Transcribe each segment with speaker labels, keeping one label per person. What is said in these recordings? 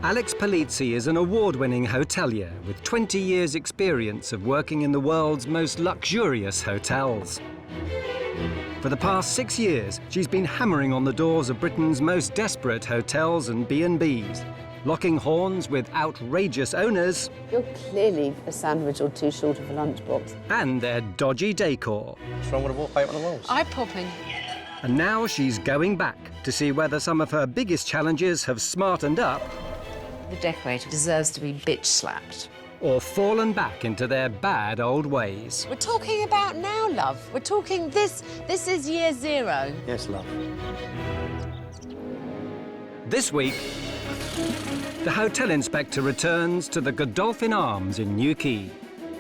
Speaker 1: Alex Polizzi is an award-winning hotelier with 20 years' experience of working in the world's most luxurious hotels. For the past 6 years, she's been hammering on the doors of Britain's most desperate hotels and B&Bs, locking horns with outrageous owners.
Speaker 2: You're clearly a sandwich or two short of a lunchbox.
Speaker 1: And their dodgy decor.
Speaker 3: What's wrong with the wallpaper on the walls?
Speaker 2: Eye-popping.
Speaker 1: And now she's going back to see whether some of her biggest challenges have smartened up
Speaker 2: The decorator deserves to be bitch-slapped.
Speaker 1: or fallen back into their bad old ways.
Speaker 2: We're talking about now, love. We're talking this is year zero.
Speaker 3: Yes, love.
Speaker 1: This week, the hotel inspector returns to the Godolphin Arms in Newquay,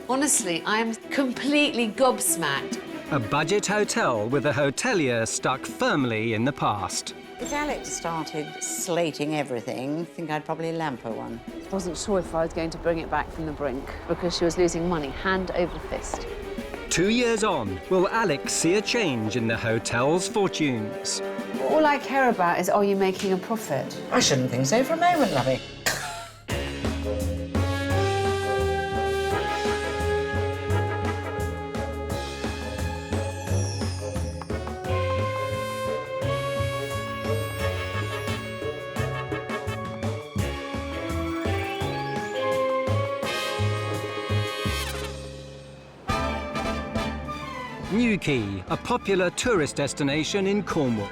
Speaker 2: Honestly, I am completely gobsmacked.
Speaker 1: a budget hotel with a hotelier stuck firmly in the past.
Speaker 4: If Alex started slating everything, I think I'd probably lamp her one.
Speaker 2: I wasn't sure if I was going to bring it back from the brink because she was losing money hand over fist.
Speaker 1: 2 years on, will Alex see a change in the hotel's fortunes?
Speaker 2: All I care about is, are you making a profit?
Speaker 4: I shouldn't think so for a moment, lovey.
Speaker 1: Newquay, a popular tourist destination in Cornwall.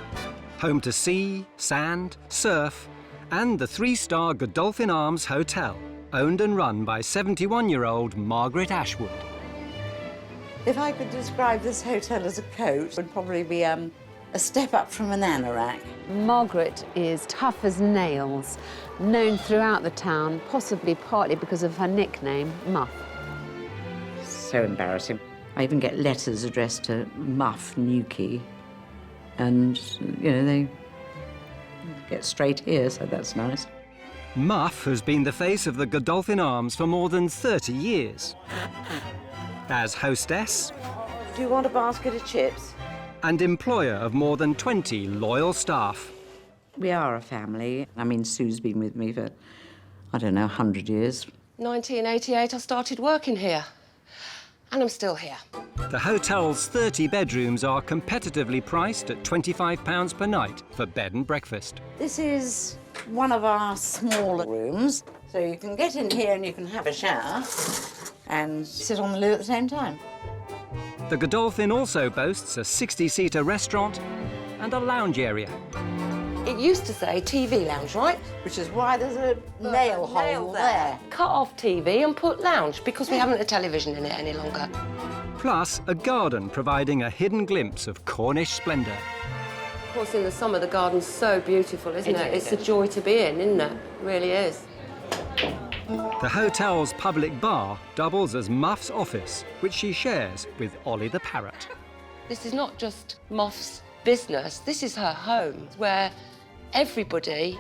Speaker 1: Home to sea, sand, surf, and the 3-star Godolphin Arms Hotel, owned and run by 71-year-old Margaret Ashwood.
Speaker 4: If I could describe this hotel as a coat, it would probably be a step up from an anorak.
Speaker 2: Margaret is tough as nails, known throughout the town, possibly partly because of her nickname, Muff.
Speaker 4: So embarrassing. I even get letters addressed to Muff, Newquay, and, you know, they get straight here, so that's nice.
Speaker 1: Muff has been the face of the Godolphin Arms for more than 30 years. As hostess
Speaker 4: Do you want a basket of chips?
Speaker 1: and employer of more than 20 loyal staff.
Speaker 4: We are a family. I mean, Sue's been with me for, I don't know, 100 years.
Speaker 5: 1988, I started working here. And I'm still here.
Speaker 1: The hotel's 30 bedrooms are competitively priced at £25 per night for bed and breakfast.
Speaker 4: This is one of our smaller rooms, so you can get in here and you can have a shower and sit on the loo at the same time.
Speaker 1: The Godolphin also boasts a 60-seater restaurant and a lounge area.
Speaker 5: It used to say TV lounge, right?
Speaker 4: Which is why there's a nail hole there.
Speaker 5: Cut off TV and put lounge because we haven't a television in it any longer.
Speaker 1: Plus a garden providing a hidden glimpse of Cornish splendour.
Speaker 5: Of course, in the summer, the garden's so beautiful, isn't it? It's a joy to be in, isn't it? It really is.
Speaker 1: The hotel's public bar doubles as Muff's office, which she shares with Ollie the parrot.
Speaker 5: This is not just Muff's business. This is her home, where everybody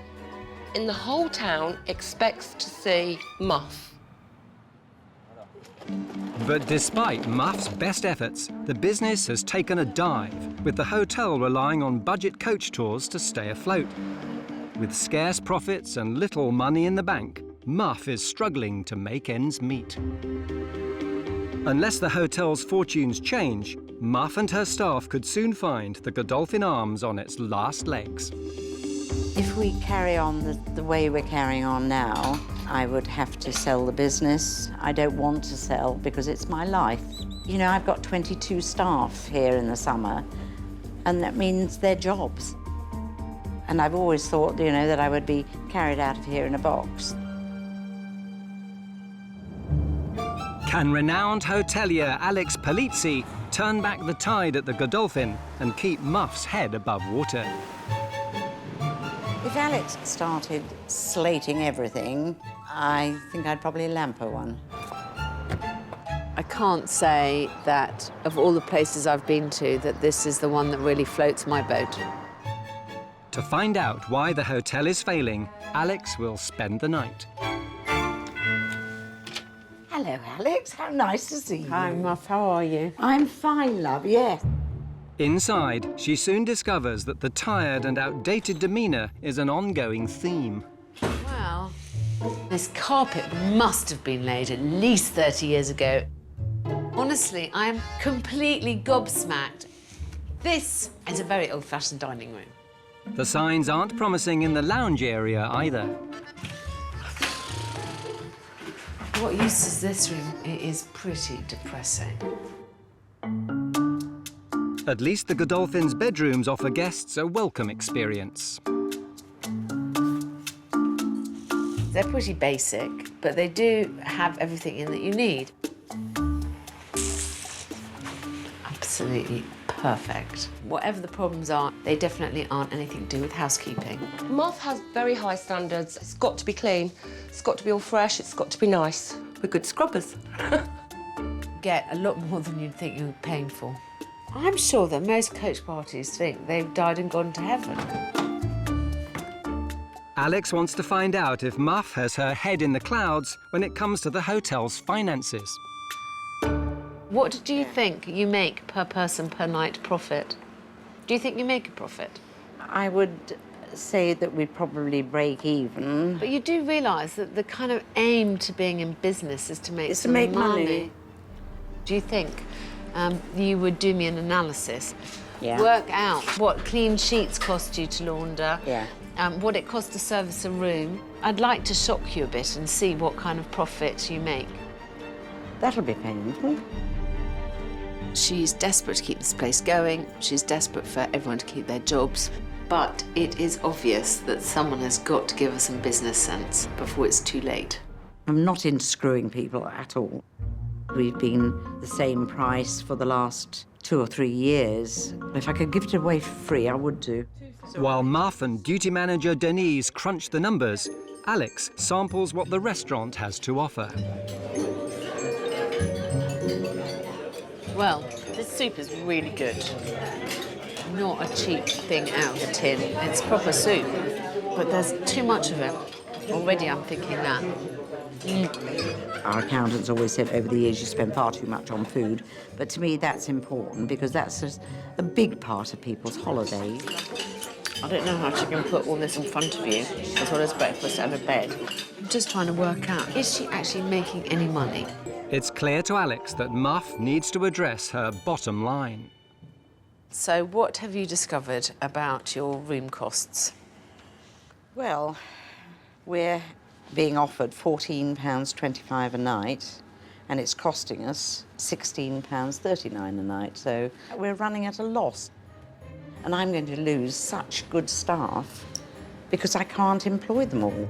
Speaker 5: in the whole town expects to see Muff.
Speaker 1: But despite Muff's best efforts, the business has taken a dive, with the hotel relying on budget coach tours to stay afloat. With scarce profits and little money in the bank, Muff is struggling to make ends meet. Unless the hotel's fortunes change, Muff and her staff could soon find the Godolphin Arms on its last legs.
Speaker 4: If we carry on the way we're carrying on now, I would have to sell the business. I don't want to sell because it's my life. You know, I've got 22 staff here in the summer, and that means their jobs. And I've always thought, you know, that I would be carried out of here in a box.
Speaker 1: Can renowned hotelier Alex Polizzi turn back the tide at the Godolphin and keep Muff's head above water?
Speaker 4: If Alex started slating everything, I think I'd probably lamp her one.
Speaker 2: I can't say that of all the places I've been to that this is the one that really floats my boat.
Speaker 1: To find out why the hotel is failing, Alex will spend the night.
Speaker 4: Hello, Alex. How nice to see you.
Speaker 2: Hi, Muff. How are you?
Speaker 4: I'm fine, love, yes.
Speaker 1: Inside, she soon discovers that the tired and outdated demeanour is an ongoing theme.
Speaker 2: Well, This carpet must have been laid at least 30 years ago. Honestly, I am completely gobsmacked. This is a very old-fashioned dining room.
Speaker 1: The signs aren't promising in the lounge area either.
Speaker 2: What use is this room? It is pretty depressing.
Speaker 1: At least the Godolphin's bedrooms offer guests a welcome experience.
Speaker 2: They're pretty basic, but they do have everything in that you need. Absolutely perfect. Whatever the problems are, they definitely aren't anything to do with housekeeping.
Speaker 5: Muff has very high standards. It's got to be clean, it's got to be all fresh, it's got to be nice. We're good scrubbers.
Speaker 2: Get a lot more than you'd think you were paying for. I'm sure that most coach parties think they've died and gone to heaven.
Speaker 1: Alex wants to find out if Muff has her head in the clouds when it comes to the hotel's finances.
Speaker 2: What do you think you make per person per night profit? Do you think you make a profit?
Speaker 4: I would say that we probably break even.
Speaker 2: But you do realise that the kind of aim to being in business is to make
Speaker 4: Is to
Speaker 2: some
Speaker 4: make money.
Speaker 2: Do you think you would do me an analysis?
Speaker 4: Yeah.
Speaker 2: Work out what clean sheets cost you to launder,
Speaker 4: Yeah.
Speaker 2: what it costs to service a room. I'd like to shock you a bit and see what kind of profit you make.
Speaker 4: That'll be painful.
Speaker 2: She's desperate to keep this place going. She's desperate for everyone to keep their jobs. But it is obvious that someone has got to give her some business sense before it's too late.
Speaker 4: I'm not into screwing people at all. We've been the same price for the last 2 or 3 years. If I could give it away for free, I would do.
Speaker 1: While Muff and duty manager Denise crunch the numbers, Alex samples what the restaurant has to offer.
Speaker 2: Well, this soup is really good. Not a cheap thing out of a tin. It's proper soup, but there's too much of it. Already I'm thinking that.
Speaker 4: Our accountants always said over the years you spend far too much on food, but to me that's important because that's just a big part of people's holiday.
Speaker 2: I don't know how she can put all this in front of you, as well as breakfast and a bed. I'm just trying to work out, is she actually making any money?
Speaker 1: It's clear to Alex that Muff needs to address her bottom line.
Speaker 2: So what have you discovered about your room costs?
Speaker 4: Well, we're being offered £14.25 a night, and it's costing us £16.39 a night, so we're running at a loss. And I'm going to lose such good staff because I can't employ them all.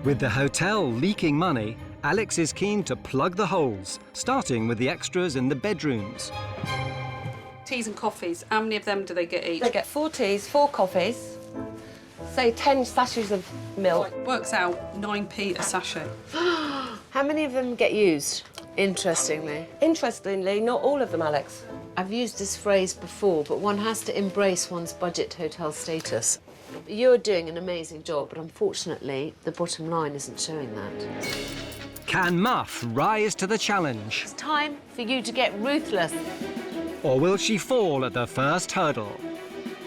Speaker 1: With the hotel leaking money, Alex is keen to plug the holes, starting with the extras in the bedrooms.
Speaker 3: Teas and coffees, how many of them do they get each?
Speaker 5: They get 4 teas, 4 coffees, say 10 sachets of milk.
Speaker 3: Works out 9p a sachet.
Speaker 2: How many of them get used, interestingly?
Speaker 5: Interestingly, not all of them, Alex.
Speaker 2: I've used this phrase before, but one has to embrace one's budget hotel status. You're doing an amazing job, but unfortunately, the bottom line isn't showing that.
Speaker 1: Can Muff rise to the challenge?
Speaker 2: It's time for you to get ruthless.
Speaker 1: Or will she fall at the first hurdle?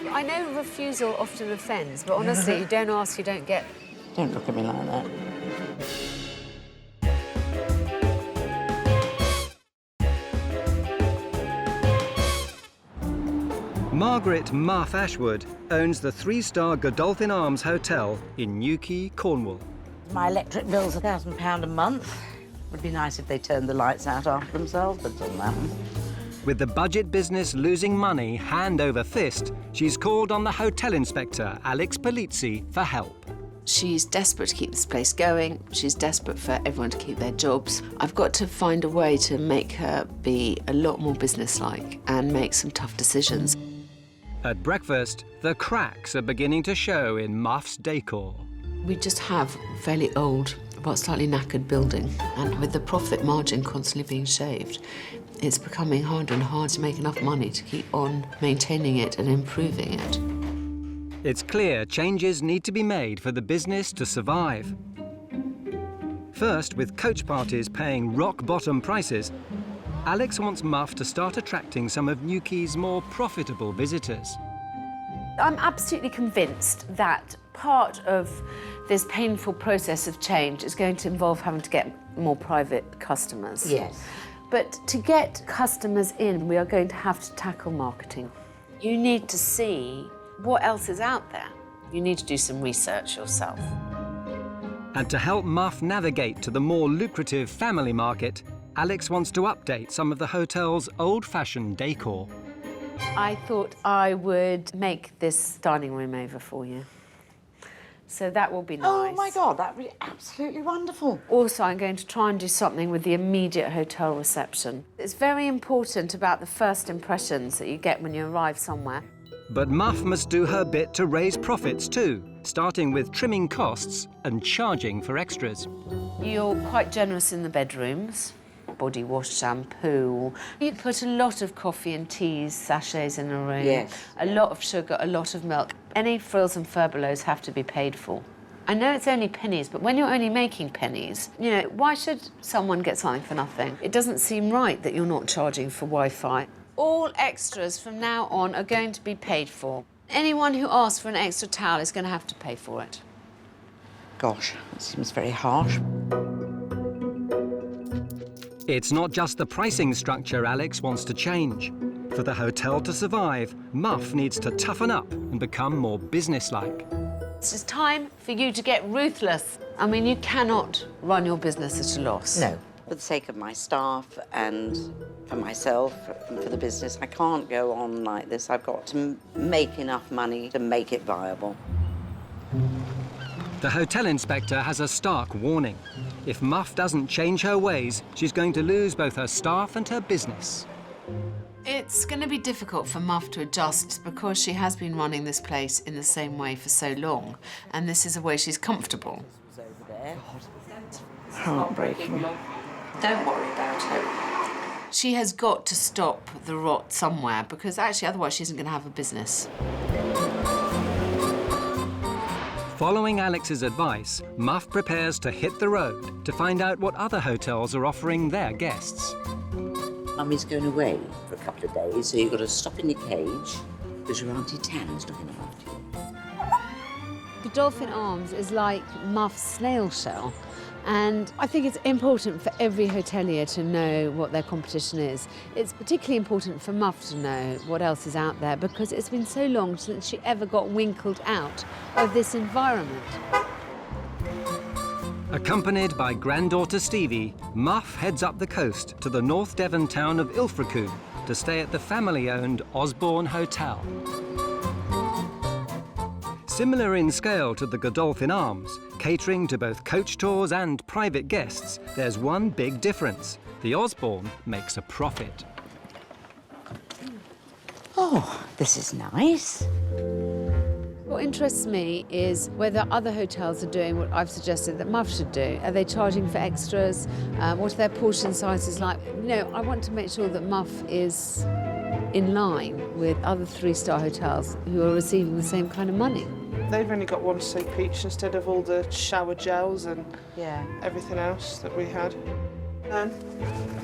Speaker 2: I know refusal often offends, but honestly, you don't ask, you don't get.
Speaker 4: Don't look at me like that.
Speaker 1: Margaret Muff Ashwood owns the 3-star Godolphin Arms Hotel in Newquay, Cornwall.
Speaker 4: My electric bill's £1,000 a month. Would be nice if they turned the lights out after themselves, but it doesn't happen.
Speaker 1: With the budget business losing money hand over fist, she's called on the hotel inspector, Alex Polizzi, for help.
Speaker 2: She's desperate to keep this place going. She's desperate for everyone to keep their jobs. I've got to find a way to make her be a lot more businesslike and make some tough decisions.
Speaker 1: At breakfast, the cracks are beginning to show in Muff's decor.
Speaker 2: We just have a fairly old, but slightly knackered building, and with the profit margin constantly being shaved, it's becoming harder and harder to make enough money to keep on maintaining it and improving it.
Speaker 1: It's clear changes need to be made for the business to survive. First, with coach parties paying rock-bottom prices, Alex wants Muff to start attracting some of Newquay's more profitable visitors.
Speaker 2: I'm absolutely convinced that part of this painful process of change is going to involve having to get more private customers.
Speaker 4: Yes.
Speaker 2: But to get customers in, we are going to have to tackle marketing. You need to see what else is out there. You need to do some research yourself.
Speaker 1: And to help Muff navigate to the more lucrative family market, Alex wants to update some of the hotel's old-fashioned decor.
Speaker 2: I thought I would make this dining room over for you. So that will be nice.
Speaker 4: Oh my God, that would be absolutely wonderful.
Speaker 2: Also, I'm going to try and do something with the immediate hotel reception. It's very important about the first impressions that you get when you arrive somewhere.
Speaker 1: But Muff must do her bit to raise profits too, starting with trimming costs and charging for extras.
Speaker 2: You're quite generous in the bedrooms. Body wash, shampoo. You put a lot of coffee and teas, sachets in a room.
Speaker 4: Yes.
Speaker 2: A lot of sugar, a lot of milk. Any frills and furbelows have to be paid for. I know it's only pennies, but when you're only making pennies, you know, why should someone get something for nothing? It doesn't seem right that you're not charging for Wi-Fi. All extras from now on are going to be paid for. Anyone who asks for an extra towel is going to have to pay for it.
Speaker 4: Gosh, that seems very harsh.
Speaker 1: It's not just the pricing structure Alex wants to change. For the hotel to survive, Muff needs to toughen up and become more businesslike.
Speaker 2: It's time for you to get ruthless. I mean, you cannot run your business at a loss.
Speaker 4: No. For the sake of my staff and for myself and for the business, I can't go on like this. I've got to make enough money to make it viable.
Speaker 1: The hotel inspector has a stark warning. If Muff doesn't change her ways, she's going to lose both her staff and her business.
Speaker 2: It's going to be difficult for Muff to adjust because she has been running this place in the same way for so long, and this is a way she's comfortable.
Speaker 4: Heartbreaking.
Speaker 3: Don't worry about it.
Speaker 2: She has got to stop the rot somewhere because actually otherwise she isn't going to have a business.
Speaker 1: Following Alex's advice, Muff prepares to hit the road to find out what other hotels are offering their guests.
Speaker 4: Mummy's going away for a couple of days, so you've got to stop in your cage because your Auntie Tan's looking after you.
Speaker 2: Godolphin Arms is like Muff's snail shell. And I think it's important for every hotelier to know what their competition is. It's particularly important for Muff to know what else is out there because it's been so long since she ever got winkled out of this environment.
Speaker 1: Accompanied by granddaughter Stevie, Muff heads up the coast to the North Devon town of Ilfracombe to stay at the family-owned Osborne Hotel. Similar in scale to the Godolphin Arms, catering to both coach tours and private guests, there's one big difference. The Osborne makes a profit.
Speaker 4: Oh, this is nice.
Speaker 2: What interests me is whether other hotels are doing what I've suggested that Muff should do. Are they charging for extras? What are their portion sizes like? You know, I want to make sure that Muff is in line with other three-star hotels who are receiving the same kind of money.
Speaker 6: They've only got one soap each instead of all the shower gels and everything else that we had. And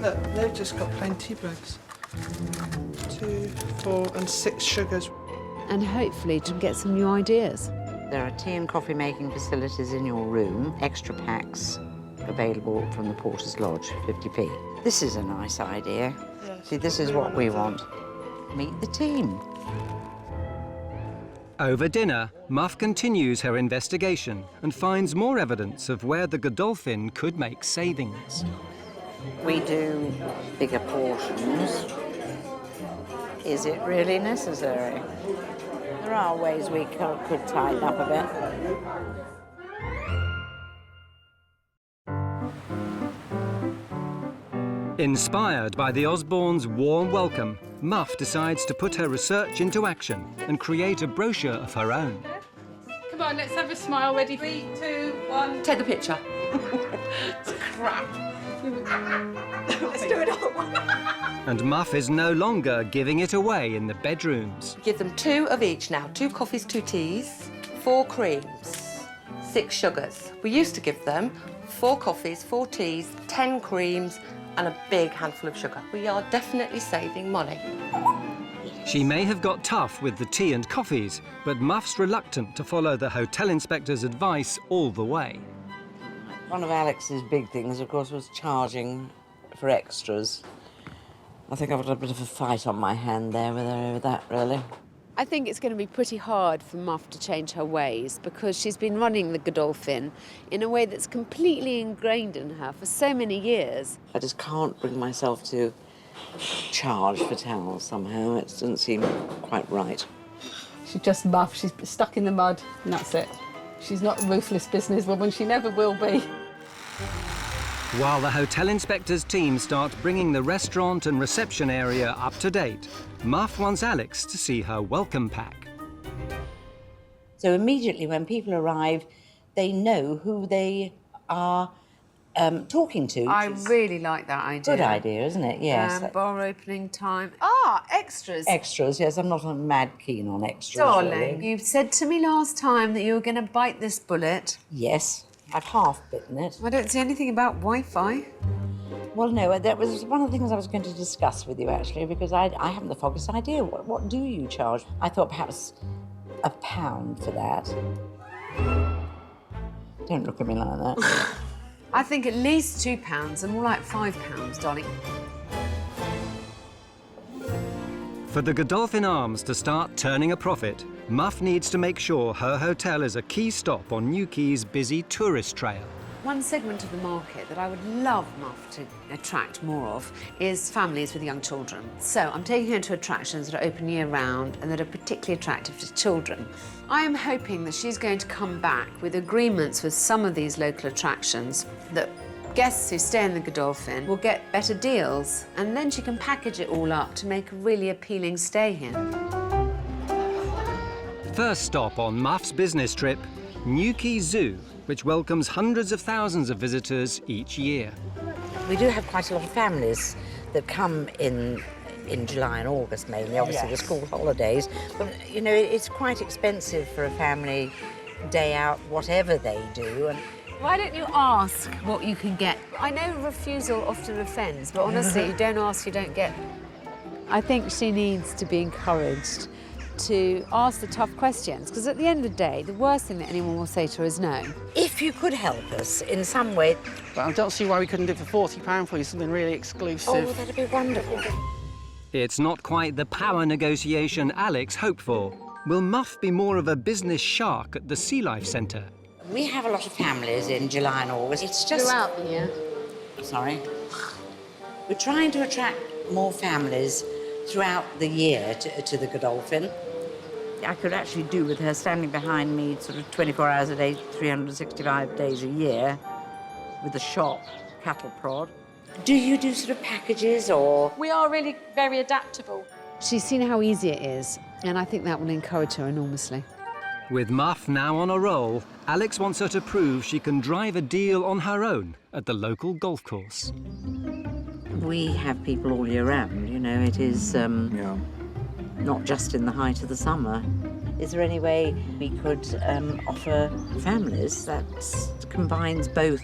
Speaker 6: look, they've just got plain tea bags. 2, 4 and 6 sugars.
Speaker 2: And hopefully to get some new ideas.
Speaker 4: There are tea and coffee making facilities in your room, extra packs available from the Porter's Lodge, 50p. This is a nice idea.
Speaker 6: Yes,
Speaker 4: See, this is what we want. Meet the team.
Speaker 1: Over dinner, Muff continues her investigation and finds more evidence of where the Godolphin could make savings.
Speaker 4: We do bigger portions. Is it really necessary? There are ways we could tighten up a bit.
Speaker 1: Inspired by the Osbornes' warm welcome, Muff decides to put her research into action and create a brochure of her own.
Speaker 3: Come on, let's have a smile. Ready? 3, 2, 1.
Speaker 5: Take the picture.
Speaker 3: It's crap. Let's do it all at once.
Speaker 1: And Muff is no longer giving it away in the bedrooms.
Speaker 5: Give them 2 of each now. 2 coffees, 2 teas, 4 creams, 6 sugars. We used to give them 4 coffees, 4 teas, 10 creams, and a big handful of sugar. We are definitely saving money.
Speaker 1: She may have got tough with the tea and coffees, but Muff's reluctant to follow the hotel inspector's advice all the way.
Speaker 4: One of Alex's big things, of course, was charging for extras. I think I've got a bit of a fight on my hand there with her over that, really.
Speaker 2: I think it's going to be pretty hard for Muff to change her ways because she's been running the Godolphin in a way that's completely ingrained in her for so many years.
Speaker 4: I just can't bring myself to charge for towels somehow. It doesn't seem quite right.
Speaker 3: She's just Muff. She's stuck in the mud, and that's it. She's not a ruthless businesswoman. She never will be.
Speaker 1: While the hotel inspector's team start bringing the restaurant and reception area up to date, Muff wants Alex to see her welcome pack.
Speaker 4: So immediately when people arrive, they know who they are talking to.
Speaker 2: I really like that idea.
Speaker 4: Good idea, isn't it? Yes.
Speaker 2: Bar opening time. Ah, extras.
Speaker 4: Extras, yes. I'm not mad keen on extras.
Speaker 2: Darling,
Speaker 4: really.
Speaker 2: you said to me last time that you were going to bite this bullet.
Speaker 4: Yes, I've half bitten it.
Speaker 2: I don't see anything about Wi-Fi.
Speaker 4: Well, no, that was one of the things I was going to discuss with you, actually, because I haven't the foggiest idea. What do you charge? I thought perhaps £1 for that. Don't look at me like that.
Speaker 2: I think at least £2 and more like £5, darling.
Speaker 1: For the Godolphin Arms to start turning a profit, Muff needs to make sure her hotel is a key stop on Newquay's busy tourist trail.
Speaker 2: One segment of the market that I would love Muff to attract more of is families with young children. So I'm taking her to attractions that are open year-round and that are particularly attractive to children. I am hoping that she's going to come back with agreements with some of these local attractions that guests who stay in the Godolphin will get better deals, and then she can package it all up to make a really appealing stay here.
Speaker 1: First stop on Muff's business trip, Newquay Zoo, which welcomes hundreds of thousands of visitors each year.
Speaker 4: We do have quite a lot of families that come in July and August mainly, obviously the school holidays. But, you know, it's quite expensive for a family day out, whatever they do. And
Speaker 2: Why don't you ask what you can get? I know refusal often offends, but honestly, you don't ask, you don't get. I think she needs to be encouraged to ask the tough questions, because at the end of the day, the worst thing that anyone will say to her is no.
Speaker 4: if you could help us in some way...
Speaker 7: But I don't see why we couldn't do it for £40 for you, something really exclusive.
Speaker 4: Oh, that'd be wonderful.
Speaker 1: It's not quite the power negotiation Alex hoped for. Will Muff be more of a business shark at the Sea Life Centre?
Speaker 4: We have a lot of families in July and August. It's just...
Speaker 2: Throughout the year.
Speaker 4: Sorry. We're trying to attract more families throughout the year to the Godolphin. I could actually do with her standing behind me sort of 24 hours a day, 365 days a year, with a shop, cattle prod. Do you do sort of packages or...?
Speaker 3: We are really very adaptable.
Speaker 2: She's seen how easy it is, and I think that will encourage her enormously.
Speaker 1: With Muff now on a roll, Alex wants her to prove she can drive a deal on her own at the local golf course.
Speaker 4: We have people all year round, you know, it is not just in the height of the summer. Is there any way we could offer families that combines both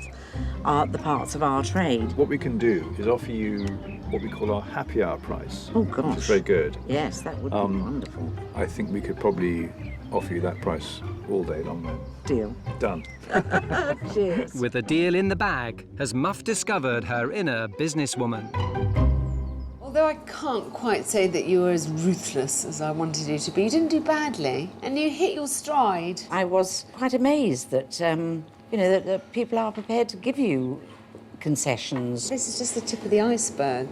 Speaker 4: the parts of our trade?
Speaker 8: What we can do is offer you what we call our happy hour price.
Speaker 4: Oh, gosh.
Speaker 8: Which is very good.
Speaker 4: Yes, that would be wonderful.
Speaker 8: I think we could probably offer you that price all day long then.
Speaker 4: Deal.
Speaker 8: Done.
Speaker 4: Cheers.
Speaker 1: With a deal in the bag, has Muff discovered her inner businesswoman.
Speaker 2: Although I can't quite say that you were as ruthless as I wanted you to be, you didn't do badly, and you hit your stride.
Speaker 4: I was quite amazed that, you know, that people are prepared to give you concessions.
Speaker 2: This is just the tip of the iceberg.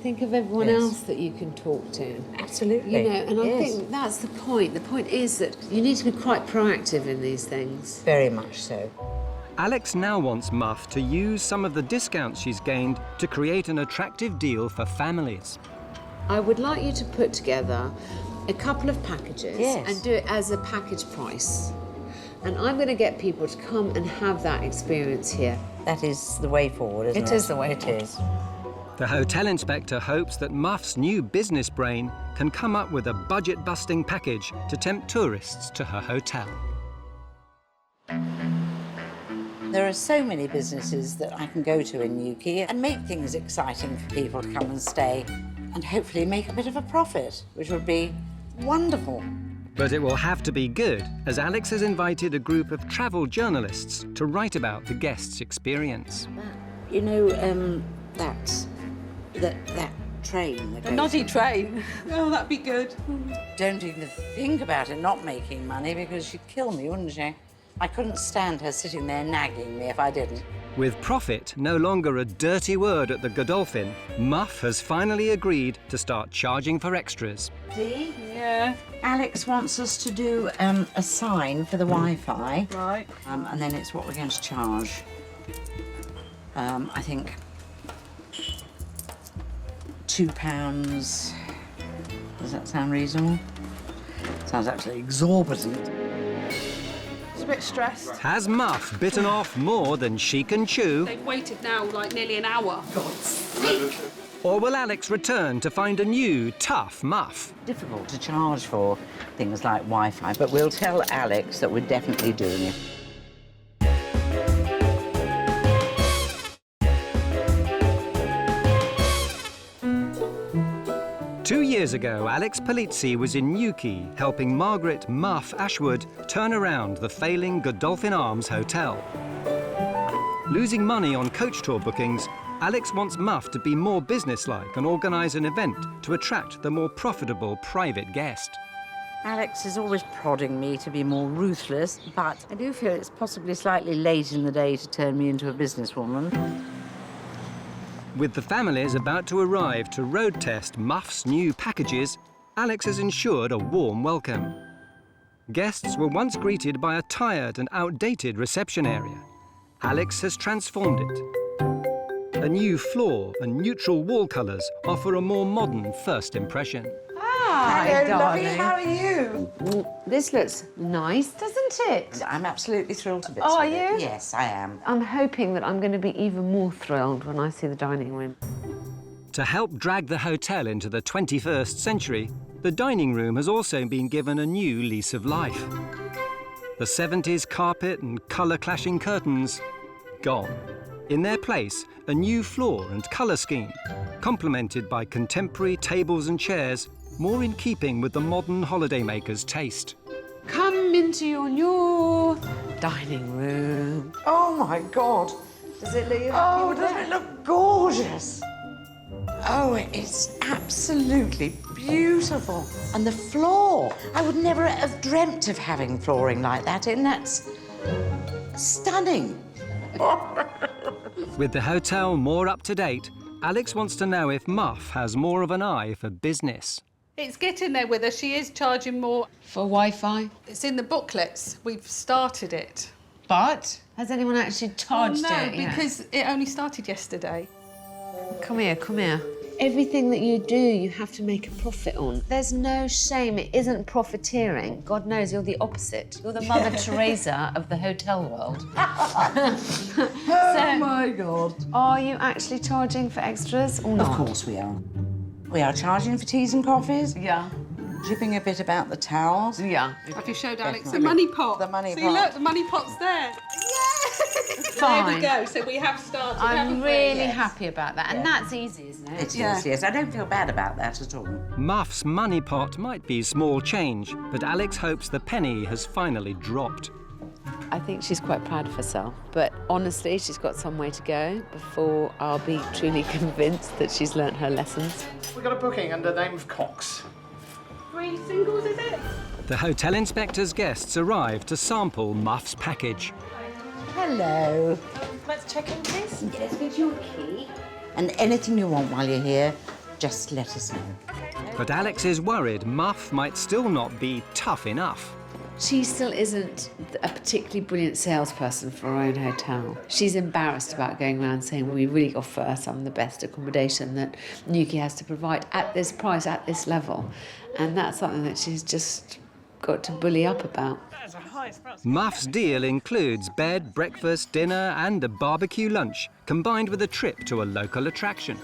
Speaker 2: Think of everyone
Speaker 4: Yes.
Speaker 2: else that you can talk to.
Speaker 4: Absolutely.
Speaker 2: You know, and I
Speaker 4: Yes.
Speaker 2: think that's the point. The point is that you need to be quite proactive in these things.
Speaker 4: Very much so.
Speaker 1: Alex now wants Muff to use some of the discounts she's gained to create an attractive deal for families.
Speaker 2: I would like you to put together a couple of packages
Speaker 4: Yes.
Speaker 2: and do it as a package price. And I'm going to get people to come and have that experience here.
Speaker 4: That is the way forward, isn't it?
Speaker 2: It is the way
Speaker 4: It
Speaker 2: forward.
Speaker 4: is.
Speaker 1: The hotel inspector hopes that Muff's new business brain can come up with a budget-busting package to tempt tourists to her hotel.
Speaker 4: There are so many businesses that I can go to in Newquay and make things exciting for people to come and stay. and hopefully make a bit of a profit, which would be wonderful.
Speaker 1: But it will have to be good, as Alex has invited a group of travel journalists to write about the guests' experience.
Speaker 4: You know, that train. That
Speaker 3: The noddy train. Oh, that'd be good.
Speaker 4: Don't even think about it not making money, because she'd kill me, wouldn't she? I couldn't stand her sitting there nagging me if I didn't.
Speaker 1: With profit no longer a dirty word at the Godolphin, Muff has finally agreed to start charging for extras.
Speaker 4: See?
Speaker 3: Yeah.
Speaker 4: Alex wants us to do a sign for the Wi-Fi.
Speaker 3: Right.
Speaker 4: And then it's what we're going to charge. I think £2. Does that sound reasonable? Sounds absolutely exorbitant.
Speaker 6: It's a bit stressed.
Speaker 1: Has Muff bitten off more than she can chew?
Speaker 3: They've waited now like nearly an hour.
Speaker 1: Or will Alex return to find a new, tough Muff?
Speaker 4: Difficult to charge for things like Wi-Fi, but we'll tell Alex that we're definitely doing it.
Speaker 1: 2 years ago, Alex Polizzi was in Newquay helping Margaret, Muff, Ashwood turn around the failing Godolphin Arms hotel. Losing money on coach tour bookings, Alex wants Muff to be more businesslike and organise an event to attract the more profitable private guest.
Speaker 4: Alex is always prodding me to be more ruthless, but I do feel it's possibly slightly late in the day to turn me into a businesswoman.
Speaker 1: With the families about to arrive to road test Muff's new packages, Alex has ensured a warm welcome. Guests were once greeted by a tired and outdated reception area. Alex has transformed it. A new floor and neutral wall colours offer a more modern first impression.
Speaker 4: Hello, lovely, how are you?
Speaker 2: This looks nice, doesn't it?
Speaker 4: I'm absolutely thrilled to bits
Speaker 2: Oh, are
Speaker 4: with it.
Speaker 2: you?
Speaker 4: Yes, I am.
Speaker 2: I'm hoping that I'm going to be even more thrilled when I see the dining room.
Speaker 1: To help drag the hotel into the 21st century, the dining room has also been given a new lease of life. The 70s carpet and colour-clashing curtains, gone. In their place, a new floor and colour scheme, complemented by contemporary tables and chairs, more in keeping with the modern holidaymaker's taste.
Speaker 2: Come into your new dining room.
Speaker 4: Oh, my God.
Speaker 2: Does it look
Speaker 4: Oh, doesn't it look gorgeous? Oh, it's absolutely beautiful. And the floor. I would never have dreamt of having flooring like that in. That's stunning.
Speaker 1: With the hotel more up to date, Alex wants to know if Muff has more of an eye for business.
Speaker 3: It's getting there with her. She is charging more.
Speaker 2: For Wi-Fi?
Speaker 3: It's in the booklets. We've started it.
Speaker 2: But? Has anyone actually charged
Speaker 3: no,
Speaker 2: it yet?
Speaker 3: because it only started yesterday.
Speaker 2: Come here, come here. Everything that you do, you have to make a profit on. There's no shame. It isn't profiteering. God knows you're the opposite. You're the Mother Teresa of the hotel world.
Speaker 4: Oh, my God.
Speaker 2: Are you actually charging for extras or not?
Speaker 4: Of course we are. We are charging for teas and coffees.
Speaker 2: Yeah.
Speaker 4: Jipping a bit about the towels.
Speaker 2: Yeah.
Speaker 3: Have you showed Alex
Speaker 4: Definitely.
Speaker 3: the money pot?
Speaker 4: The money
Speaker 3: See,
Speaker 4: pot.
Speaker 3: look, the money pot's there.
Speaker 2: Fine.
Speaker 3: There we go. So we have started.
Speaker 2: I'm
Speaker 3: haven't we?
Speaker 2: really
Speaker 3: Yes.
Speaker 2: happy about that. And that's easy, isn't it?
Speaker 4: It is,
Speaker 3: Yeah.
Speaker 4: yes. I don't feel bad about that at all.
Speaker 1: Muff's money pot might be small change, but Alex hopes the penny has finally dropped.
Speaker 2: I think she's quite proud of herself, but honestly, she's got some way to go before I'll be truly convinced that she's learnt her lessons.
Speaker 7: We got a booking under the name of Cox.
Speaker 3: 3 singles, is it?
Speaker 1: The hotel inspector's guests arrive to sample Muff's package.
Speaker 4: Hello.
Speaker 3: Let's check in, please.
Speaker 4: Let's get your key. And anything you want while you're here, just let us know.
Speaker 1: But Alex is worried Muff might still not be tough enough.
Speaker 2: She still isn't a particularly brilliant salesperson for her own hotel. She's embarrassed about going around saying, we really offer some of the best accommodation that Newquay has to provide at this price, at this level. And that's something that she's just got to bully up about.
Speaker 1: Muff's deal includes bed, breakfast, dinner and a barbecue lunch, combined with a trip to a local attraction.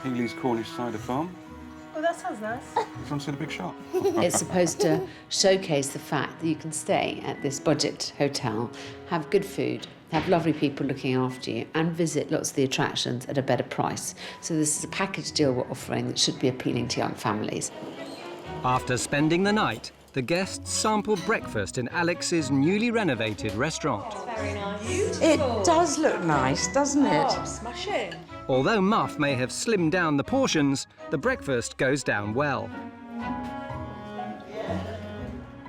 Speaker 8: Hingley's Cornish Cider Farm.
Speaker 3: Oh, that sounds nice.
Speaker 9: Come see the big shop.
Speaker 2: It's supposed to showcase the fact that you can stay at this budget hotel, have good food, have lovely people looking after you, and visit lots of the attractions at a better price. So this is a package deal we're offering that should be appealing to young families.
Speaker 1: After spending the night, the guests sample breakfast in Alex's newly renovated restaurant.
Speaker 4: Very nice. It does look nice, doesn't it?
Speaker 3: Oh, smashing.
Speaker 1: Although Muff may have slimmed down the portions, the breakfast goes down well.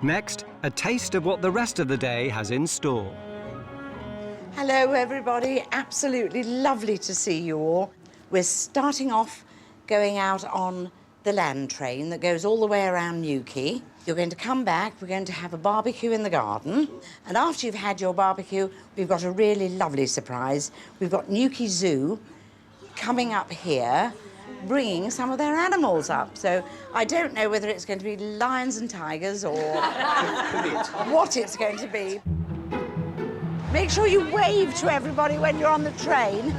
Speaker 1: Next, a taste of what the rest of the day has in store.
Speaker 4: Hello, everybody. Absolutely lovely to see you all. We're starting off going out on the land train that goes all the way around Newquay. You're going to come back, we're going to have a barbecue in the garden, and after you've had your barbecue, we've got a really lovely surprise. We've got Newquay Zoo coming up here, bringing some of their animals up. So I don't know whether it's going to be lions and tigers or what it's going to be. Make sure you wave to everybody when you're on the train.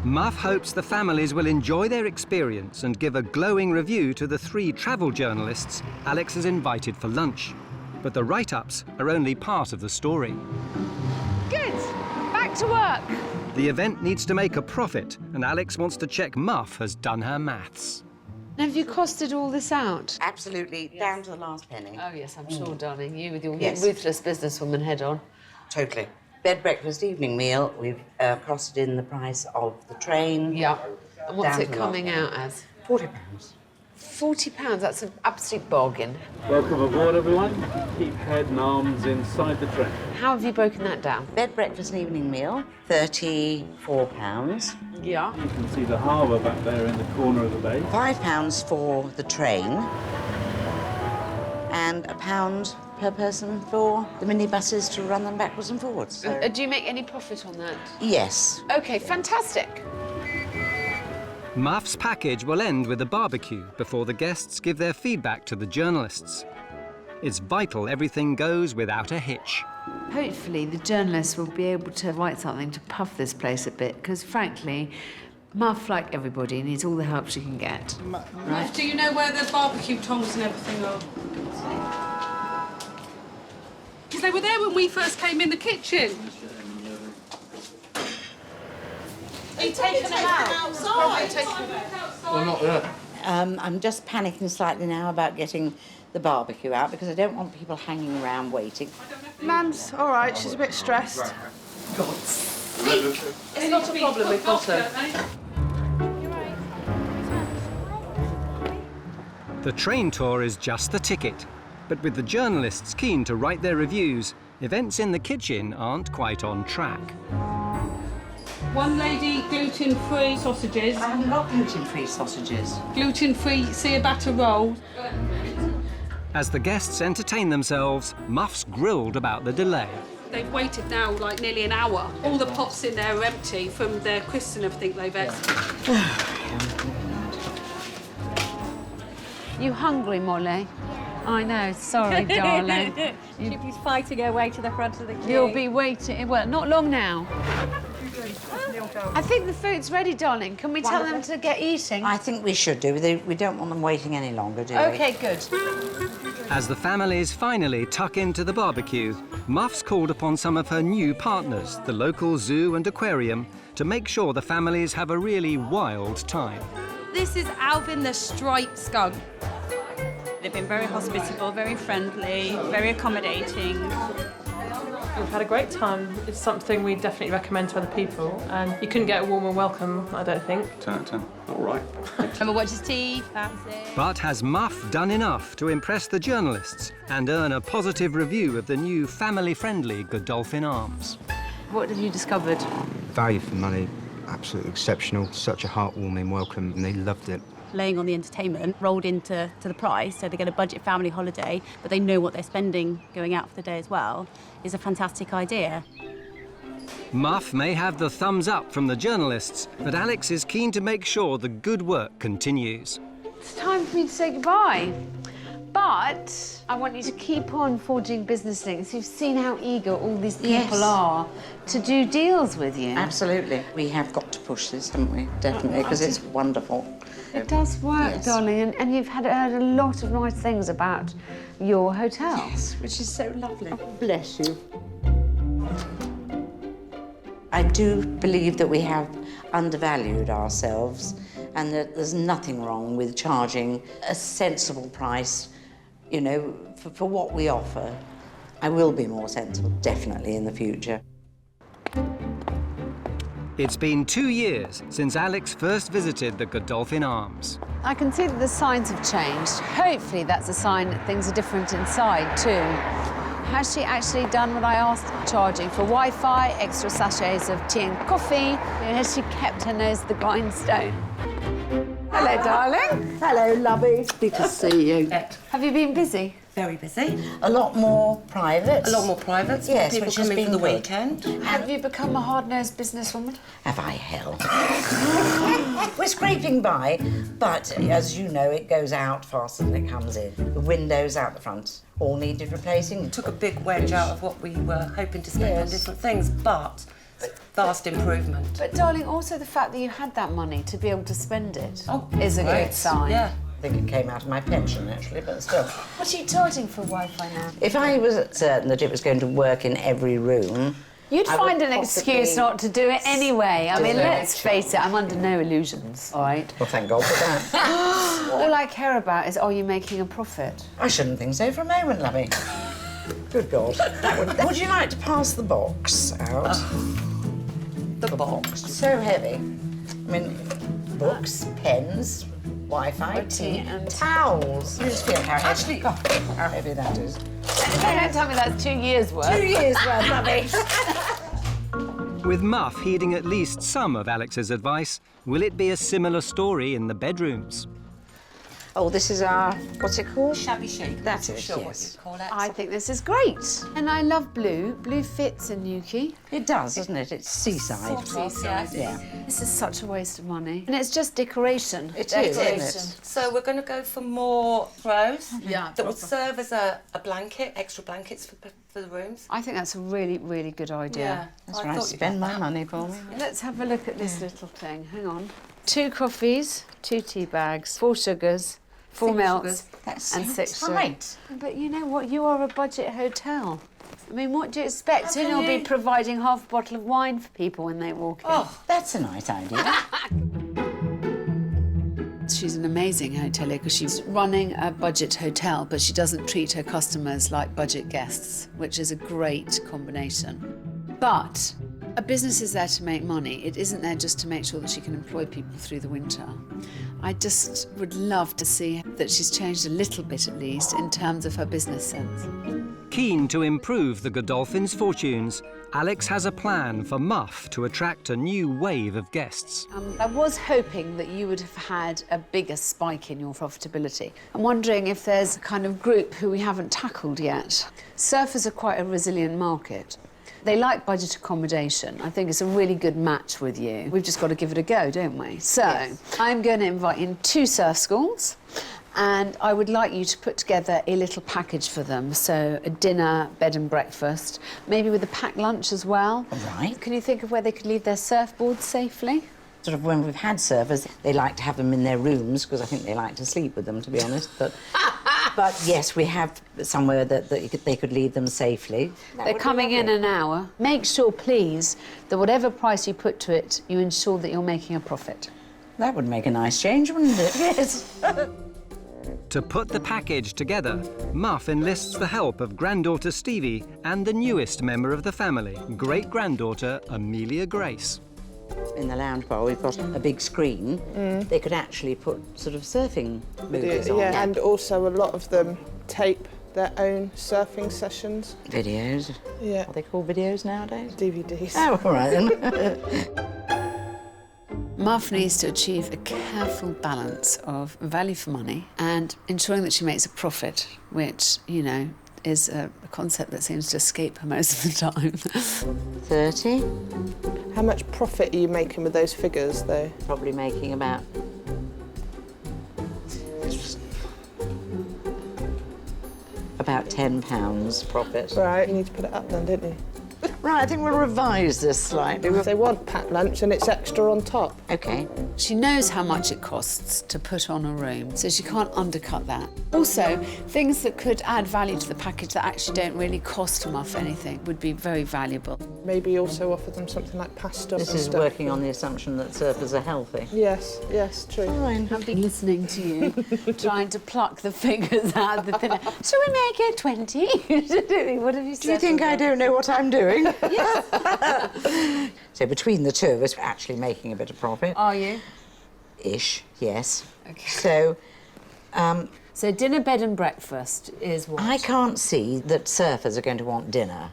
Speaker 1: Muff hopes the families will enjoy their experience and give a glowing review to the 3 travel journalists Alex has invited for lunch. But the write-ups are only part of the story.
Speaker 10: Good. Back to work.
Speaker 1: The event needs to make a profit, and Alex wants to check Muff has done her maths.
Speaker 2: Have you costed all this out?
Speaker 4: Absolutely, down to the last penny.
Speaker 2: Oh, yes, I'm sure, darling. You with your
Speaker 4: Yes.
Speaker 2: ruthless businesswoman head on.
Speaker 4: Totally. Bed, breakfast, evening meal, we've costed in the price of the train.
Speaker 2: Yeah. And what's
Speaker 4: Down
Speaker 2: it
Speaker 4: to the
Speaker 2: coming
Speaker 4: last
Speaker 2: out as?
Speaker 4: £40.
Speaker 2: £40, that's an absolute bargain.
Speaker 11: Welcome aboard, everyone. Keep head and arms inside the train.
Speaker 2: How have you broken that down?
Speaker 4: Bed, breakfast and evening meal, £34.
Speaker 2: Yeah.
Speaker 11: You can see the harbour back there in the corner of the bay.
Speaker 4: £5 for the train, and £1 per person for the minibuses to run them backwards and forwards. So,
Speaker 2: Do you make any profit on that?
Speaker 4: yes.
Speaker 2: OK, fantastic.
Speaker 1: Muff's package will end with a barbecue before the guests give their feedback to the journalists. It's vital everything goes without a hitch.
Speaker 2: Hopefully the journalists will be able to write something to puff this place a bit, because frankly, Muff, like everybody, needs all the help she can get.
Speaker 3: Right. Do you know where the barbecue tongs and everything are? Because they were there when we first came in the kitchen. Are you taking them outside?
Speaker 9: Well, not there.
Speaker 4: I'm just panicking slightly now about getting the barbecue out because I don't want people hanging around waiting.
Speaker 6: Mum's all right, she's a bit stressed.
Speaker 3: It's not a problem, we've got her.
Speaker 1: The train tour is just the ticket, but with the journalists keen to write their reviews, events in the kitchen aren't quite on track.
Speaker 3: One lady, gluten-free sausages.
Speaker 4: I haven't got gluten-free sausages.
Speaker 3: Gluten-free ciabatta roll.
Speaker 1: As the guests entertain themselves, Muff's grilled about the delay.
Speaker 3: They've waited now like nearly an hour. All the pots in there are empty from their crisps and everything they've had.
Speaker 2: You hungry, Molly? I know, sorry, darling.
Speaker 10: She'll be fighting her way to the front of the queue.
Speaker 2: You'll be waiting, well, not long now. I think the food's ready, darling. Can we tell them to get eating?
Speaker 4: I think we should do. We don't want them waiting any longer, do we?
Speaker 2: OK, good.
Speaker 1: As the families finally tuck into the barbecue, Muff's called upon some of her new partners, the local zoo and aquarium, to make sure the families have a really wild time.
Speaker 10: This is Alvin the striped skunk. They've been very hospitable, very friendly, very accommodating.
Speaker 12: We've had a great time. It's something we definitely recommend to other people, and you couldn't get a warmer welcome, I don't think.
Speaker 9: 10 out of 10. All right.
Speaker 10: Remember, watch his teeth, that's it.
Speaker 1: But has Muff done enough to impress the journalists and earn a positive review of the new family-friendly Godolphin Arms?
Speaker 2: What have you discovered?
Speaker 13: Value for money, absolutely exceptional. Such a heartwarming welcome, and they loved it.
Speaker 10: Laying on the entertainment rolled into the price, so they get a budget family holiday, but they know what they're spending going out for the day as well, is a fantastic idea.
Speaker 1: Muff may have the thumbs up from the journalists, but Alex is keen to make sure the good work continues.
Speaker 2: It's time for me to say goodbye. But I want you to keep on forging business links. You've seen how eager all these people are to do deals with you.
Speaker 4: Absolutely. We have got to push this, haven't we? Definitely, because it's wonderful.
Speaker 2: It does work,
Speaker 4: Yes.
Speaker 2: darling, and you've heard a lot of nice things about your hotel.
Speaker 4: Yes, which is so lovely. Bless you. I do believe that we have undervalued ourselves and that there's nothing wrong with charging a sensible price, you know, for what we offer. I will be more sensible, definitely, in the future.
Speaker 1: It's been 2 years since Alex first visited the Godolphin Arms.
Speaker 2: I can see that the signs have changed. Hopefully that's a sign that things are different inside too. Has she actually done what I asked, charging for Wi-Fi, extra sachets of tea and coffee? And has she kept her nose to the grindstone? Hello, darling.
Speaker 4: Hello, lovey. Good to see you.
Speaker 2: Have you been busy?
Speaker 5: Very busy.
Speaker 4: A lot more private.
Speaker 5: A lot more private.
Speaker 4: Yes,
Speaker 5: People
Speaker 4: which has
Speaker 5: come in
Speaker 4: been
Speaker 5: for the
Speaker 4: good.
Speaker 5: weekend.
Speaker 2: Have you become a hard-nosed businesswoman?
Speaker 4: Have I hell? We're scraping by, but as you know, it goes out faster than it comes in. The windows out the front all needed replacing.
Speaker 5: Took a big wedge out of what we were hoping to spend on different things, but vast improvement.
Speaker 2: But, darling, also the fact that you had that money to be able to spend it is a
Speaker 4: great.
Speaker 2: good sign.
Speaker 5: Yeah.
Speaker 4: I think it came out of my pension, actually, but still.
Speaker 2: What are you charging for Wi-Fi now?
Speaker 4: If I was certain that it was going to work in every room,
Speaker 2: You'd
Speaker 4: I
Speaker 2: find
Speaker 4: would
Speaker 2: an excuse
Speaker 4: possibly
Speaker 2: not to do it anyway. I mean,
Speaker 4: do it.
Speaker 2: let's face it, I'm under no illusions, all right?
Speaker 4: Well, thank God for that.
Speaker 2: All I care about is, are you making a profit?
Speaker 4: I shouldn't think so for a moment, lovey. Good God. Would you like to pass the box out?
Speaker 5: The box.
Speaker 4: So heavy. I mean, books, pens, Wi-Fi, tea, and towels. You just feel how heavy, how heavy that is.
Speaker 2: Don't tell me that's 2 years' worth.
Speaker 4: 2 years worth, lovey.
Speaker 1: With Muff heeding at least some of Alex's advice, will it be a similar story in the bedrooms?
Speaker 4: Oh, this is our, what's it called?
Speaker 5: Shabby chic.
Speaker 4: That's
Speaker 5: I'm
Speaker 4: it,
Speaker 5: sure
Speaker 4: yes.
Speaker 5: what you call it.
Speaker 2: I think this is great. And I love blue. Blue fits in Newquay.
Speaker 4: It does, doesn't it? It's seaside.
Speaker 5: Seaside.
Speaker 4: Yeah.
Speaker 2: This is such a waste of money. And it's just decoration.
Speaker 4: It is,
Speaker 2: Decoration.
Speaker 4: isn't it?
Speaker 5: So we're going to go for more throws
Speaker 2: Yeah,
Speaker 5: that would serve as a blanket, extra blankets for the rooms.
Speaker 2: I think that's a really, really good idea.
Speaker 4: That's
Speaker 5: I
Speaker 4: right,
Speaker 5: thought you'd
Speaker 4: spend
Speaker 5: like
Speaker 4: my
Speaker 5: that.
Speaker 4: money for me.
Speaker 2: Let's have a look at this little thing. Hang on. 2 coffees, 2 tea bags, 4 sugars, 4 milks,
Speaker 4: That's
Speaker 2: and 6
Speaker 4: right.
Speaker 2: drinks. But you know what? You are a budget hotel. I mean, what do you expect?
Speaker 5: How
Speaker 2: Soon
Speaker 5: can
Speaker 2: you'll be
Speaker 5: you-
Speaker 2: providing half a bottle of wine for people when they walk in.
Speaker 4: Oh, that's a nice idea.
Speaker 2: She's an amazing hotelier because she's running a budget hotel, but she doesn't treat her customers like budget guests, which is a great combination. But a business is there to make money. It isn't there just to make sure that she can employ people through the winter. I just would love to see that she's changed a little bit, at least, in terms of her business sense.
Speaker 1: Keen to improve the Godolphin's fortunes, Alex has a plan for Muff to attract a new wave of guests.
Speaker 2: I was hoping that you would have had a bigger spike in your profitability. I'm wondering if there's a kind of group who we haven't tackled yet. Surfers are quite a resilient market. They like budget accommodation. I think it's a really good match with you. We've just got to give it a go, don't we? So, I'm going to invite in 2 surf schools, and I would like you to put together a little package for them. So, a dinner, bed and breakfast, maybe with a packed lunch as well.
Speaker 4: All right.
Speaker 2: Can you think of where they could leave their surfboards safely?
Speaker 4: Sort of when we've had surfers, they like to have them in their rooms because I think they like to sleep with them, to be honest. But yes, we have somewhere that they could leave them safely.
Speaker 2: They're coming in an hour. Make sure, please, that whatever price you put to it, you ensure that you're making a profit.
Speaker 4: That would make a nice change, wouldn't it? Yes.
Speaker 1: To put the package together, Muff enlists the help of granddaughter Stevie and the newest member of the family, great-granddaughter Amelia Grace.
Speaker 4: In the lounge bar, we've got a big screen. They could actually put sort of surfing movies on.
Speaker 6: Yeah, and also a lot of them tape their own surfing sessions.
Speaker 4: Videos.
Speaker 6: Yeah.
Speaker 4: Are they called videos nowadays?
Speaker 6: DVDs.
Speaker 4: Oh, all right then.
Speaker 2: Muff needs to achieve a careful balance of value for money and ensuring that she makes a profit, which, you know, is a concept that seems to escape her most of the time.
Speaker 4: 30.
Speaker 6: How much profit are you making with those figures, though?
Speaker 4: Probably making about about £10 profit.
Speaker 6: Right, you need to put it up then, don't you?
Speaker 4: Right, I think we'll revise this slightly.
Speaker 6: If they want packed lunch and it's extra on top.
Speaker 4: OK.
Speaker 2: She knows how much it costs to put on a room, so she can't undercut that. Also, things that could add value to the package that actually don't really cost Muff anything would be very valuable.
Speaker 6: Maybe also offer them something like pasta
Speaker 4: This
Speaker 6: and
Speaker 4: is
Speaker 6: stuff.
Speaker 4: working on the assumption that surfers are healthy.
Speaker 6: Yes, yes, true.
Speaker 2: I've been listening to you, trying to pluck the figures out of the thin air. Shall we make it 20? What have you said?
Speaker 4: Do you think I don't know what I'm doing? Yes. So between the two of us, we're actually making a bit of profit.
Speaker 2: Are you?
Speaker 4: Ish, yes.
Speaker 2: OK.
Speaker 4: So,
Speaker 2: So dinner, bed and breakfast is what?
Speaker 4: I can't see that surfers are going to want dinner,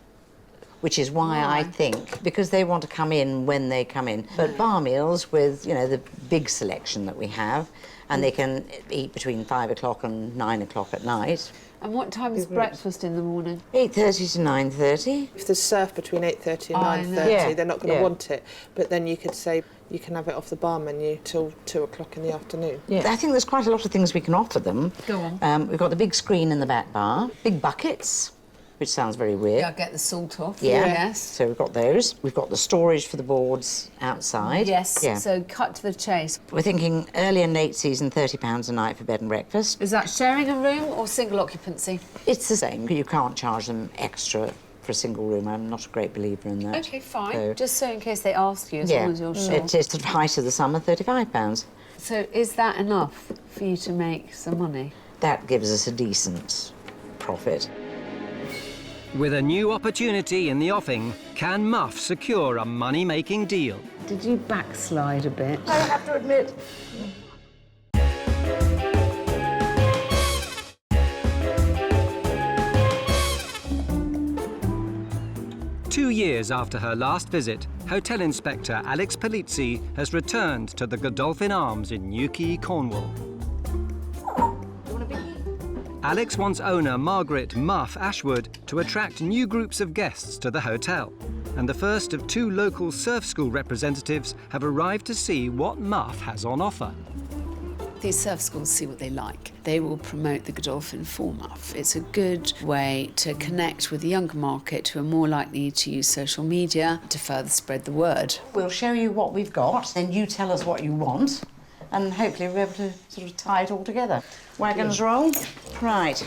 Speaker 4: which is why I think, because they want to come in when they come in. But bar meals with, you know, the big selection that we have, and they can eat between 5 o'clock and 9 o'clock at night.
Speaker 2: And what time is breakfast in the morning?
Speaker 4: 8:30 to 9:30.
Speaker 6: If there's surf between 8:30 and 9:30,
Speaker 4: Yeah.
Speaker 6: they're not going to want it. But then you could say you can have it off the bar menu till 2 o'clock in the afternoon.
Speaker 4: Yeah. I think there's quite a lot of things we can offer them.
Speaker 2: Go on.
Speaker 4: We've got the big screen in the back bar, big buckets, which sounds very weird.
Speaker 2: Yeah, get the salt off.
Speaker 4: Yeah.
Speaker 2: Yes.
Speaker 4: So we've got those. We've got the storage for the boards outside.
Speaker 2: Yes.
Speaker 4: Yeah.
Speaker 2: So cut to the chase.
Speaker 4: We're thinking early and late season, £30 a night for bed and breakfast.
Speaker 2: Is that sharing a room or single occupancy?
Speaker 4: It's the same. You can't charge them extra for a single room. I'm not a great believer in that.
Speaker 2: OK, fine.
Speaker 4: So,
Speaker 2: Just so in case they ask you, as
Speaker 4: yeah,
Speaker 2: long as you're sure.
Speaker 4: It is the height of the summer, £35.
Speaker 2: So is that enough for you to make some money?
Speaker 4: That gives us a decent profit.
Speaker 1: With a new opportunity in the offing, can Muff secure a money-making deal?
Speaker 2: Did you backslide a bit?
Speaker 4: I have to admit.
Speaker 1: Two years after her last visit, Hotel Inspector Alex Polizzi has returned to the Godolphin Arms in Newquay, Cornwall. Alex wants owner Margaret Muff Ashwood to attract new groups of guests to the hotel, and the first of two local surf school representatives have arrived to see what Muff has on offer.
Speaker 2: These surf schools see what they like. They will promote the Godolphin for Muff. It's a good way to connect with the younger market who are more likely to use social media to further spread the word.
Speaker 4: We'll show you what we've got, then you tell us what you want, and hopefully we'll be able to sort of tie it all together. Wagons roll. Right.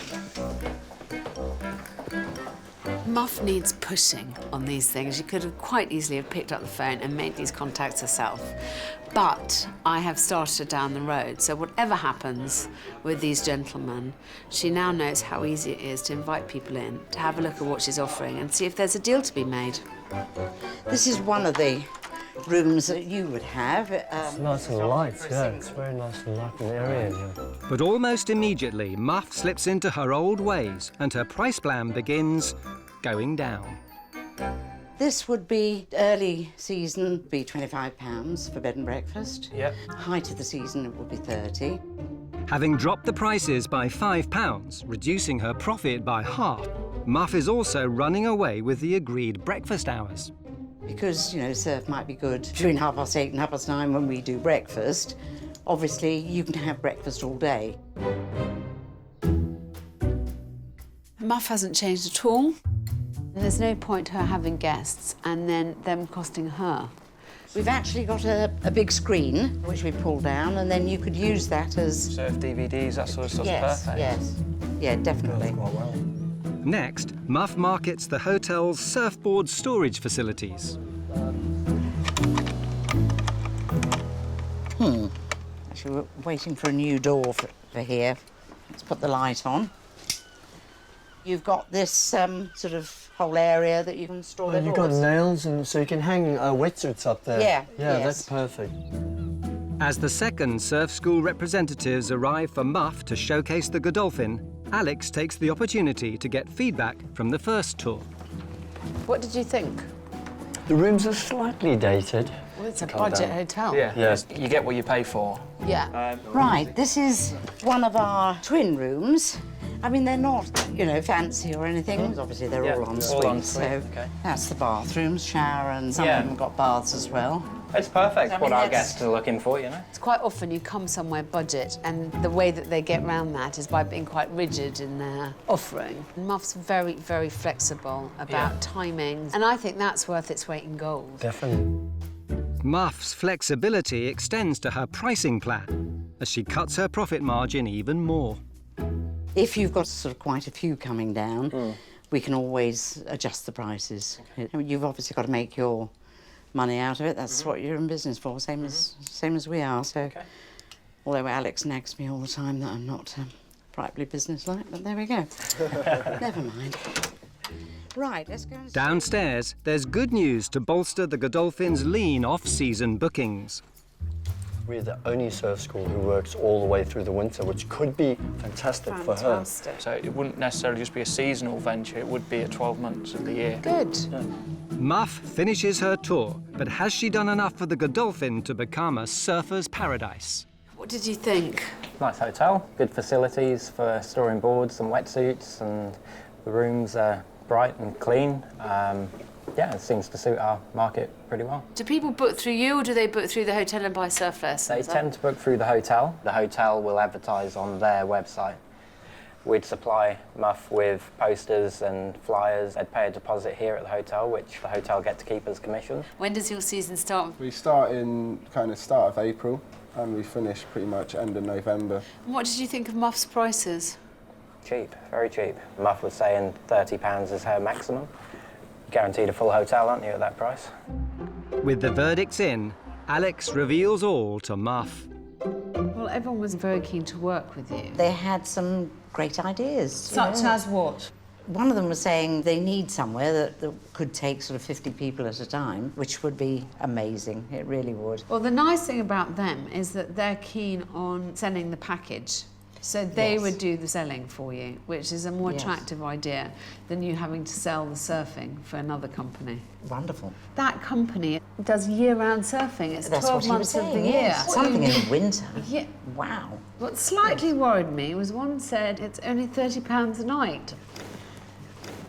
Speaker 2: Muff needs pushing on these things. She could have quite easily have picked up the phone and made these contacts herself. But I have started her down the road, so whatever happens with these gentlemen, she now knows how easy it is to invite people in, to have a look at what she's offering and see if there's a deal to be made.
Speaker 4: This is one of the rooms that you would have.
Speaker 14: It's nice and light, yeah. It's very nice and light in the area here.
Speaker 1: But almost immediately, Muff slips into her old ways and her price plan begins going down.
Speaker 4: This would be early season, be £25 for bed and breakfast.
Speaker 14: Yep.
Speaker 4: Height of the season, it would be 30.
Speaker 1: Having dropped the prices by £5, reducing her profit by half, Muff is also running away with the agreed breakfast hours.
Speaker 4: Because, you know, surf might be good between 8:30 and 9:30 when we do breakfast. Obviously, you can have breakfast all day.
Speaker 2: Muff hasn't changed at all. There's no point her having guests and then them costing her.
Speaker 4: We've actually got a big screen, which we pull down, and then you could use that as...
Speaker 14: Surf DVDs, that sort of stuff's perfect.
Speaker 4: Yes, yeah, definitely.
Speaker 14: Quite well.
Speaker 1: Next, Muff markets the hotel's surfboard storage facilities.
Speaker 4: Actually, we're waiting for a new door for here. Let's put the light on. You've got this sort of whole area that you can store the
Speaker 14: You've got
Speaker 4: boards.
Speaker 14: nails, and so you can hang wetsuits up there.
Speaker 4: Yeah,
Speaker 14: Yeah,
Speaker 4: yes.
Speaker 14: that's perfect.
Speaker 1: As the second surf school representatives arrive for Muff to showcase the Godolphin, Alex takes the opportunity to get feedback from the first tour.
Speaker 2: What did you think?
Speaker 14: The rooms are slightly dated.
Speaker 2: Well, it's a budget hotel.
Speaker 14: Yeah.
Speaker 15: Yes, you get what you pay for.
Speaker 2: Yeah.
Speaker 4: Right, this is one of our twin rooms, I mean, they're not, you know, fancy or anything. Obviously, they're all en suite, so that's the bathrooms, shower, and some of them have got baths as well.
Speaker 15: It's perfect, what our guests are looking for, you know.
Speaker 2: It's quite often you come somewhere budget, and the way that they get around that is by being quite rigid in their offering. Muff's very, very flexible about timings, and I think that's worth its weight in gold.
Speaker 14: Definitely.
Speaker 1: Muff's flexibility extends to her pricing plan as she cuts her profit margin even more.
Speaker 4: If you've got sort of quite a few coming down, we can always adjust the prices. I mean, you've obviously got to make your money out of it. That's what you're in business for, same as we are. So, although Alex nags me all the time that I'm not properly businesslike, but there we go. Never mind. Right, let's go.
Speaker 1: Downstairs, there's good news to bolster the Godolphin's lean off-season bookings.
Speaker 14: We're the only surf school who works all the way through the winter, which could be fantastic for her.
Speaker 15: So it wouldn't necessarily just be a seasonal venture, it would be 12 months of the year.
Speaker 2: Good.
Speaker 14: Yeah.
Speaker 1: Muff finishes her tour, but has she done enough for the Godolphin to become a surfer's paradise?
Speaker 2: What did you think?
Speaker 15: Nice hotel, good facilities for storing boards and wetsuits, and the rooms are bright and clean. Yeah, it seems to suit our market pretty well.
Speaker 2: Do people book through you, or do they book through the hotel and buy surf lessons?
Speaker 15: They tend to book through the hotel. The hotel will advertise on their website. We'd supply Muff with posters and flyers. They'd pay a deposit here at the hotel, which the hotel get to keep as commission.
Speaker 2: When does your season start?
Speaker 16: We start in kind of start of April and we finish pretty much end of November.
Speaker 2: And what did you think of Muff's prices?
Speaker 15: Cheap, very cheap. Muff was saying £30 is her maximum. Guaranteed a full hotel, aren't you, at that price?
Speaker 1: With the verdicts in, Alex reveals all to Muff.
Speaker 2: Well, everyone was very keen to work with you.
Speaker 4: They had some great ideas.
Speaker 2: Such as what?
Speaker 4: One of them was saying they need somewhere that could take sort of 50 people at a time, which would be amazing. It really would.
Speaker 2: Well, the nice thing about them is that they're keen on selling the package. So they would do the selling for you, which is a more attractive idea than you having to sell the surfing for another company.
Speaker 4: Wonderful.
Speaker 2: That company does year-round surfing. It's
Speaker 4: That's
Speaker 2: 12
Speaker 4: what
Speaker 2: months
Speaker 4: he was
Speaker 2: of the
Speaker 4: saying,
Speaker 2: year.
Speaker 4: yes. Something in the winter.
Speaker 2: Yeah.
Speaker 4: Wow.
Speaker 2: What slightly worried me was one said it's only £30 a night.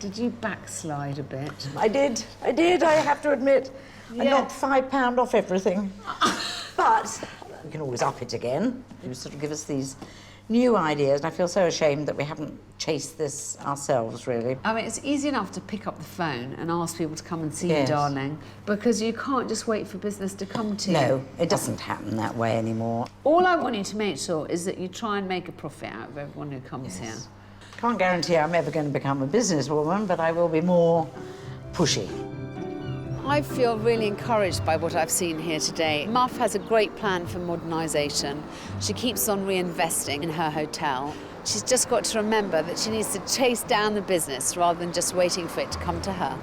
Speaker 2: Did you backslide a bit?
Speaker 4: I did, I have to admit. I knocked £5 off everything. But we can always up it again. You sort of give us these new ideas, and I feel so ashamed that we haven't chased this ourselves, really.
Speaker 2: I mean, it's easy enough to pick up the phone and ask people to come and see you, darling, because you can't just wait for business to come to you.
Speaker 4: No, it doesn't happen that way anymore.
Speaker 2: All I want you to make sure is that you try and make a profit out of everyone who comes here.
Speaker 4: Can't guarantee I'm ever going to become a businesswoman, but I will be more pushy.
Speaker 2: I feel really encouraged by what I've seen here today. Muff has a great plan for modernisation. She keeps on reinvesting in her hotel. She's just got to remember that she needs to chase down the business rather than just waiting for it to come to her.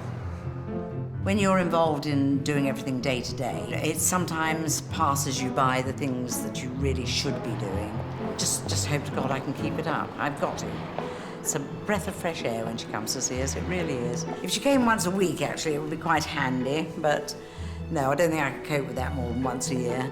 Speaker 4: When you're involved in doing everything day to day, it sometimes passes you by the things that you really should be doing. Just hope to God I can keep it up. I've got to. It's a breath of fresh air when she comes to see us, it really is. If she came once a week, actually, it would be quite handy, but no, I don't think I could cope with that more than once a year.